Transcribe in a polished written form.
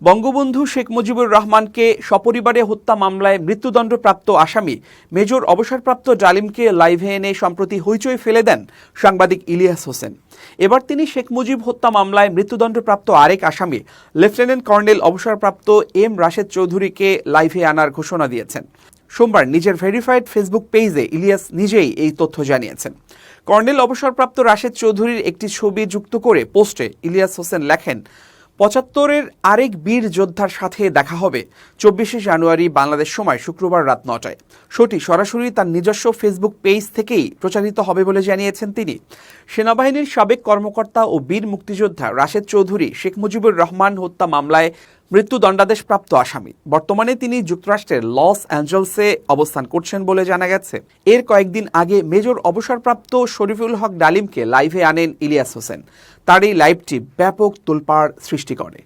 বঙ্গবন্ধু শেখ মুজিবুর রহমানকে সপরিবারে হত্যা মামলায় মৃত্যুদণ্ডপ্রাপ্ত আসামি মেজর অবসরপ্রাপ্ত ডালিমকে লাইভে এনে সম্প্রতি হইচই ফেলে দেন সাংবাদিক ইলিয়াস হোসেন। এবার তিনি শেখ মুজিব হত্যা মামলায় মৃত্যুদণ্ডপ্রাপ্ত আরেক আসামি লেফটেন্যান্ট কর্নেল অবসরপ্রাপ্ত এম রাশেদ চৌধুরীকে লাইভে আনার ঘোষণা দিয়েছেন। সোমবার নিজের ভেরিফাইড ফেসবুক পেজে ইলিয়াস নিজেই এই তথ্য জানিয়েছেন। কর্নেল অবসরপ্রাপ্ত রাশেদ চৌধুরীর একটি ছবি যুক্ত করে পোস্টে ইলিয়াস হোসেন লেখেন, ৭৫-এর আরেক বীর যোদ্ধার সাথে দেখা হবে ২৪শে জানুয়ারি বাংলাদেশ সময় শুক্রবার রাত ৯টায়। শোটি সরাসরি তার নিজস্ব ফেসবুক পেজ থেকেই প্রচারিত হবে বলে জানিয়েছেন তিনি। সেনাবাহিনীর সাবেক কর্মকর্তা ও বীর মুক্তিযোদ্ধা রাশেদ চৌধুরী শেখ মুজিবুর রহমান হত্যা মামলায় মৃত্যুদণ্ডাদেশপ্রাপ্ত আসামি। বর্তমানে তিনি যুক্তরাষ্ট্রের লস অ্যাঞ্জেলসে অবস্থান করছেন বলে জানা গেছে। এর কয়েকদিন আগে মেজর অবসরপ্রাপ্ত শরীফুল হক ডালিমকে লাইভে আনেন ইলিয়াস হোসেন। তার এই লাইভটি ব্যাপক তোলপাড় সৃষ্টি করে।